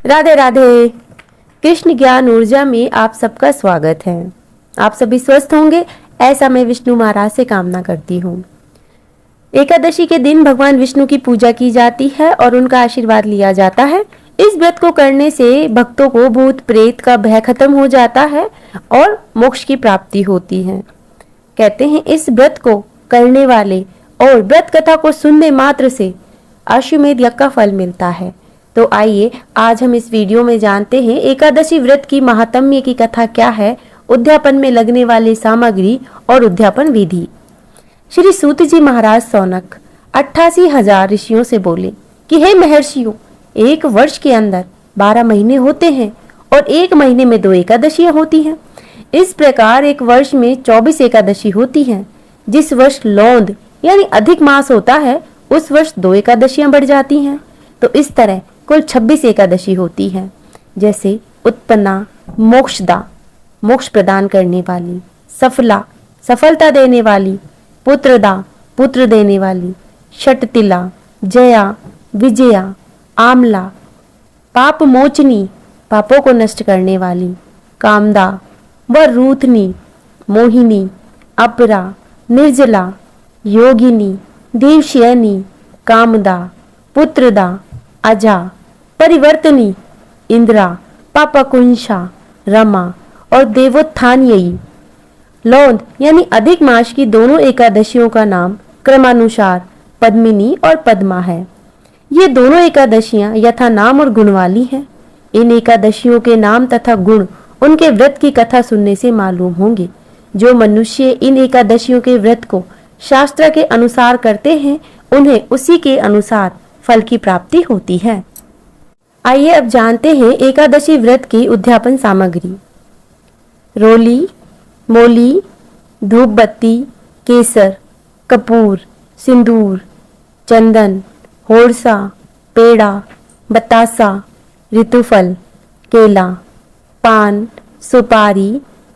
राधे राधे। कृष्ण ज्ञान ऊर्जा में आप सबका स्वागत है। आप सभी स्वस्थ होंगे ऐसा मैं विष्णु महाराज से कामना करती हूँ। एकादशी के दिन भगवान विष्णु की पूजा की जाती है और उनका आशीर्वाद लिया जाता है। इस व्रत को करने से भक्तों को भूत प्रेत का भय खत्म हो जाता है और मोक्ष की प्राप्ति होती है। कहते हैं इस व्रत को करने वाले और व्रत कथा को सुनने मात्र से अश्वमेध यज्ञ का फल मिलता है। तो आइए आज हम इस वीडियो में जानते हैं एकादशी व्रत की महात्म्य की कथा क्या है, उद्यापन में लगने वाली सामग्री और उद्यापन विधि। श्री सूत जी महाराज सौनक 88,000 ऋषियों से बोले कि हे महर्षियों, एक वर्ष के अंदर 12 महीने होते हैं और एक महीने में 2 एकादशियां होती हैं। इस प्रकार एक वर्ष में 24 एकादशी होती हैं। जिस वर्ष लौंद यानी अधिक मास होता है उस वर्ष 2 एकादशियां बढ़ जाती हैं। तो इस तरह कुल 26 एकादशी होती है। जैसे उत्पन्ना मोक्षदा मोक्ष प्रदान करने वाली, सफला सफलता देने वाली, पुत्रदा पुत्र देने वाली, षटतिला जया विजया, आमला पाप मोचनी पापों को नष्ट करने वाली, कामदा व रूथनी, मोहिनी, अपरा, निर्जला, योगिनी, देवशयनी, कामदा, पुत्रदा, अजा, परिवर्तनी, इंद्रा, पापकुंशा, रमा और देवोत्थानयी। लौंद यानी अधिक मास की दोनों एकादशियों का नाम क्रमानुसार पद्मिनी और पद्मा है। ये दोनों एकादशियां यथा नाम और गुण वाली हैं। इन एकादशियों के नाम तथा गुण उनके व्रत की कथा सुनने से मालूम होंगे। जो मनुष्य इन एकादशियों के व्रत को शास्त्र के अनुसार करते हैं उन्हें उसी के अनुसार फल की प्राप्ति होती है। आइए अब जानते हैं एकादशी व्रत की उद्यापन सामग्री। रोली, मोली, धूप बत्ती, केसर, कपूर, सिंदूर, चंदन, होरसा, पेड़ा, बतासा, ऋतुफल, केला, पान, सुपारी,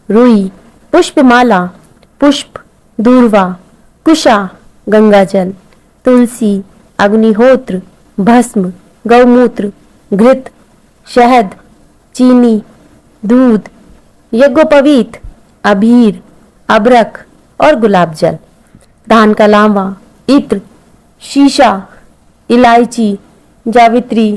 रुई, पुष्पमाला, पुष्प, दूर्वा, कुशा, गंगाजल, तुलसी, अग्निहोत्र, भस्म, गौमूत्र, घृत, शहद, चीनी, दूध, यज्ञोपवीत, अबीर, अबरक और गुलाब जल, धान का लावा, इत्र, शीशा, इलायची, जावित्री,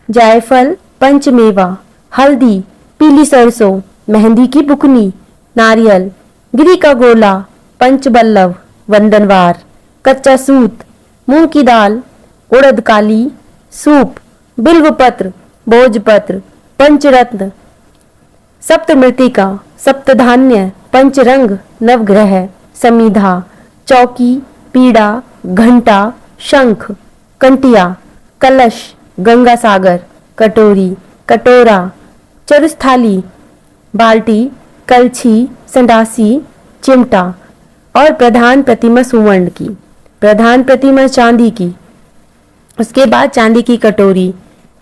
जायफल, पंचमेवा, हल्दी, पीली सरसों, मेहंदी की बुकनी, नारियल, गिरी का गोला, पंचबल्लव, वंदनवार, कच्चा सूत, मूंग की दाल, उड़द काली, सूप, बिल्वपत्र, भोजपत्र, पंचरत्न, सप्तमृतिका, सप्तधान्य, पंचरंग, नवग्रह, समिधा, चौकी, पीड़ा, घंटा, शंख, कंटिया, कलश, गंगा सागर, कटोरी, कटोरा, चरुस्थाली, बाल्टी, कलछी, संडासी, चिमटा और प्रधान प्रतिमा सुवर्ण की, प्रधान प्रतिमा चांदी की। उसके बाद चांदी की कटोरी,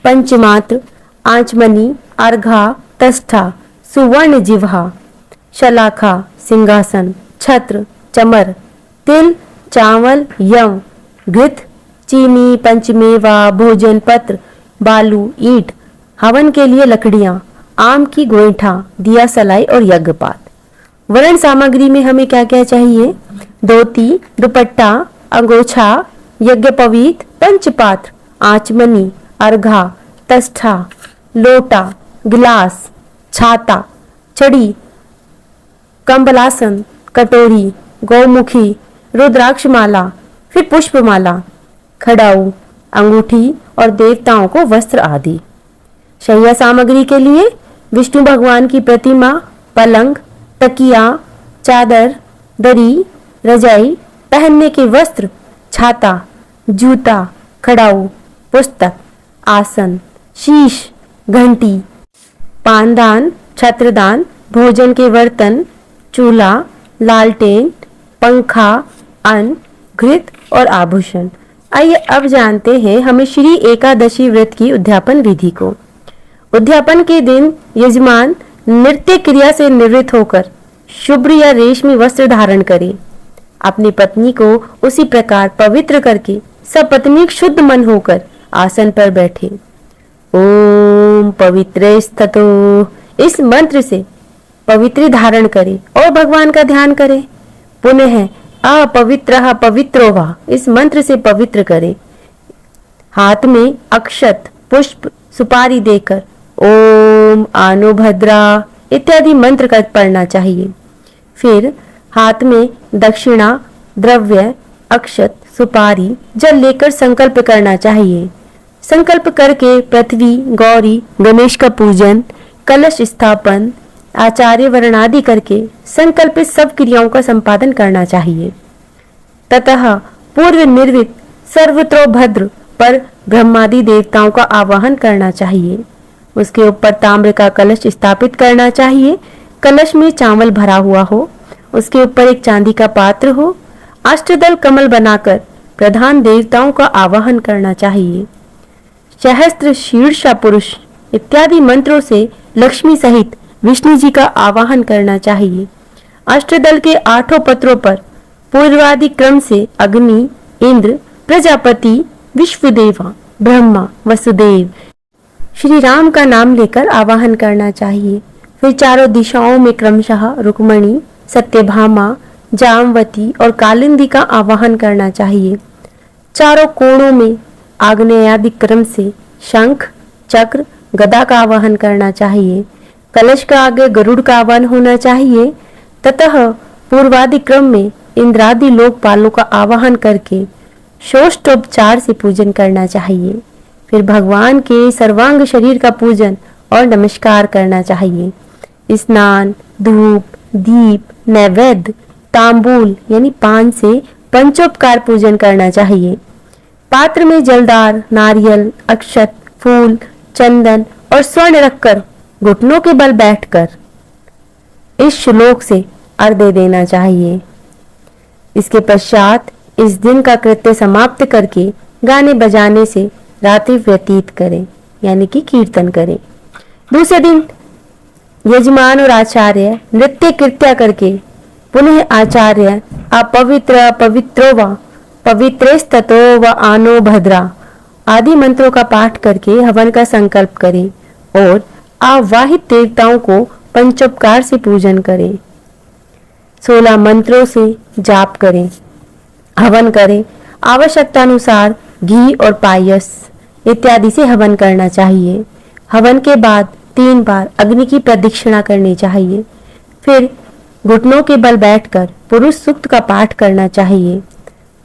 पंचमात्र, आचमनी, अर्घा, तष्ठा, सुवर्ण जिह्वा, शलाखा, सिंहासन, छत्र, चमर, तिल, चावल, यम, घृत, चीनी, पंचमेवा, भोजन पत्र, बालू, ईंट, हवन के लिए लकड़ियां, आम की गोईठा, दिया सलाई और यज्ञपात। वर्ण सामग्री में हमें क्या क्या चाहिए? धोती, दुपट्टा, अंगोछा, यज्ञोपवीत, पंचपात्र, आचमनी, अर्घा, तष्ठा, लोटा, गिलास, छाता, छड़ी, कंबलासन, कटोरी, गौमुखी, रुद्राक्षमाला, फिर पुष्पमाला, खड़ाऊ, अंगूठी और देवताओं को वस्त्र आदि। शय्या सामग्री के लिए विष्णु भगवान की प्रतिमा, पलंग, तकिया, चादर, दरी, रजाई, पहनने के वस्त्र, छाता, जूता, खड़ाऊ, पुस्तक, आसन, शीश, घंटी, पानदान, छत्रदान, भोजन के बर्तन, चूल्हा, लालटेन, पंखा, अन्न, घृत और आभूषण। आइए अब जानते हैं हमें श्री एकादशी व्रत की उद्यापन विधि को। उद्यापन के दिन यजमान नृत्य क्रिया से निवृत्त होकर शुभ्र या रेशमी वस्त्र धारण करे। अपनी पत्नी को उसी प्रकार पवित्र करके सपत्नीक शुद्ध मन होकर आसन पर बैठे। ओम ओम पवित्रेस्ततो, इस मंत्र से पवित्री धारण करें और भगवान का ध्यान करें। पुनः अपवित्रः पवित्रो वा, इस मंत्र से पवित्र करें। हाथ में अक्षत, पुष्प, सुपारी देकर ओम आनो भद्रा इत्यादि मंत्र का पढ़ना चाहिए। फिर हाथ में दक्षिणा, द्रव्य, अक्षत, सुपारी, जल लेकर संकल्प करना चाहिए। संकल्प करके पृथ्वी, गौरी, गणेश का पूजन, कलश स्थापन, आचार्य वर्ण आदि करके संकल्पित सब क्रियाओं का संपादन करना चाहिए। ततः पूर्व निर्वित सर्वतो भद्र पर ब्रह्मादि देवताओं का आवाहन करना चाहिए। उसके ऊपर ताम्र का कलश स्थापित करना चाहिए। कलश में चावल भरा हुआ हो, उसके ऊपर एक चांदी का पात्र हो। अष्टदल कमल बनाकर प्रधान देवताओं का आवाहन करना चाहिए। सहस्त्र शीर्षा पुरुष इत्यादि मंत्रों से लक्ष्मी सहित विष्णु जी का आवाहन करना चाहिए। अष्टदल के 8 पत्रों पर पूर्वादि क्रम से अग्नि, इंद्र, प्रजापति, विश्वदेवा, ब्रह्मा, वसुदेव, श्री राम का नाम लेकर आवाहन करना चाहिए। फिर चारों दिशाओं में क्रमशः रुक्मणी, सत्यभामा, जामवती और कालिंदी का आवाहन करना चाहिए। चारों कोणों में आग्नेयादि क्रम से शंख, चक्र, गदा का आवाहन करना चाहिए। कलश का आगे गरुड़ का आवाहन होना चाहिए। ततः पूर्वादि क्रम में इंद्रादि लोकपालों का आवाहन करके षोडशोपचार से पूजन करना चाहिए। फिर भगवान के सर्वांग शरीर का पूजन और नमस्कार करना चाहिए। स्नान, धूप, दीप, नैवेद्य, तांबूल यानी पान से पंचोपकार पूजन करना चाहिए। पात्र में जलदार, नारियल, अक्षत, फूल, चंदन और स्वर्ण रखकर घुटनों के बल बैठकर इस श्लोक से अर्घ्य देना चाहिए। इसके पश्चात इस दिन का कृत्य समाप्त करके गाने बजाने से रात्रि व्यतीत करें, यानी कि कीर्तन करें। दूसरे दिन यजमान और आचार्य नृत्य कृत्य करके पुनः आचार्य अपवित्र पवित्रो व पवित्रेस्ततो व आनो भद्रा आदि मंत्रों का पाठ करके हवन का संकल्प करें और आवाहित देवताओं को पंचोपकार से पूजन करें। 16 मंत्रों से जाप करें, हवन करें। आवश्यकता अनुसार घी और पायस इत्यादि से हवन करना चाहिए। हवन के बाद 3 बार अग्नि की प्रदक्षिणा करनी चाहिए। फिर घुटनों के बल बैठकर पुरुष सूक्त का पाठ करना चाहिए।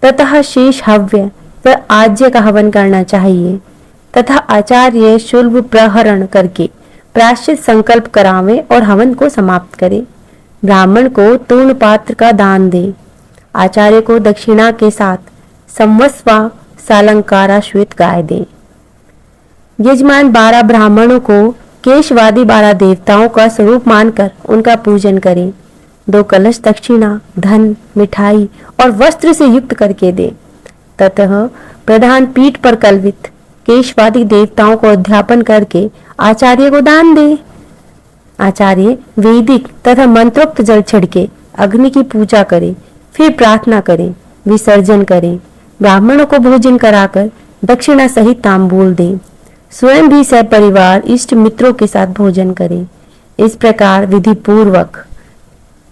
ततः शेष हव्य व आज्य का हवन करना चाहिए तथा आचार्य शुल्भ प्रहरण करके प्रायश्चित संकल्प करावे और हवन को समाप्त करे। ब्राह्मण को तूर्ण पात्र का दान दे। आचार्य को दक्षिणा के साथ संवत्सवा सालंकारा श्वेत गाय दे। यजमान 12 ब्राह्मणों को केशवादी 12 देवताओं का स्वरूप मानकर उनका पूजन करें। 2 कलश दक्षिणा, धन, मिठाई और वस्त्र से युक्त करके दे। ततः प्रधान पीठ पर कल्पित केशवादी देवताओं को अध्यापन करके आचार्य को दान दे। आचार्य वैदिक तथा मंत्रोक्त जल छिड़के अग्नि की पूजा करे, फिर प्रार्थना करें, विसर्जन करें। ब्राह्मणों को भोजन कराकर दक्षिणा सहित तांबूल दें। स्वयं भी सपरिवार इष्ट मित्रों के साथ भोजन करें। इस प्रकार विधि पूर्वक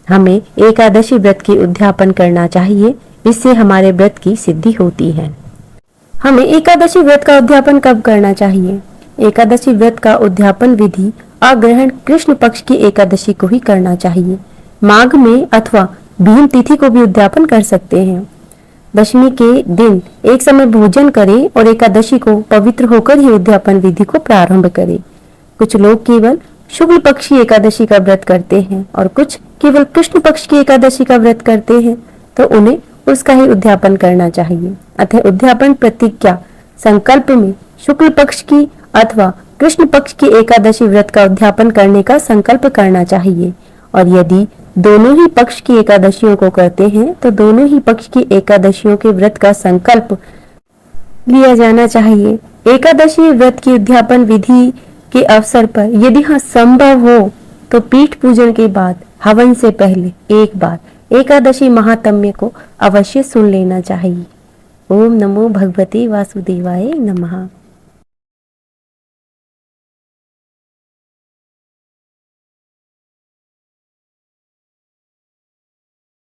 हमें एकादशी व्रत की उद्यापन करना चाहिए। इससे हमारे व्रत की सिद्धि होती है। हमें एकादशी व्रत का उद्यापन कब करना चाहिए? एकादशी व्रत का उद्यापन विधि अग्रहण कृष्ण पक्ष की एकादशी को ही करना चाहिए। माघ में अथवा भीम तिथि को भी उद्यापन कर सकते हैं। दशमी के दिन एक समय भोजन करें और एकादशी को पवित्र होकर ही उद्यापन विधि को प्रारंभ करें। कुछ लोग केवल शुक्ल पक्ष की एकादशी का व्रत करते हैं और कुछ केवल कृष्ण पक्ष की एकादशी का व्रत करते हैं, तो उन्हें उसका ही उद्यापन करना चाहिए। अतः उद्यापन प्रतिज्ञा संकल्प में शुक्ल पक्ष की अथवा कृष्ण पक्ष की एकादशी व्रत का उद्यापन करने का संकल्प करना चाहिए। और यदि दोनों ही पक्ष की एकादशियों को करते हैं तो दोनों ही पक्ष की एकादशियों के व्रत का संकल्प लिया जाना चाहिए। एकादशी व्रत की उद्यापन विधि के अवसर पर यदि संभव हो तो पीठ पूजन के बाद हवन से पहले एक बार एकादशी महात्म्य को अवश्य सुन लेना चाहिए। ओम नमो भगवते वासुदेवाय नमः।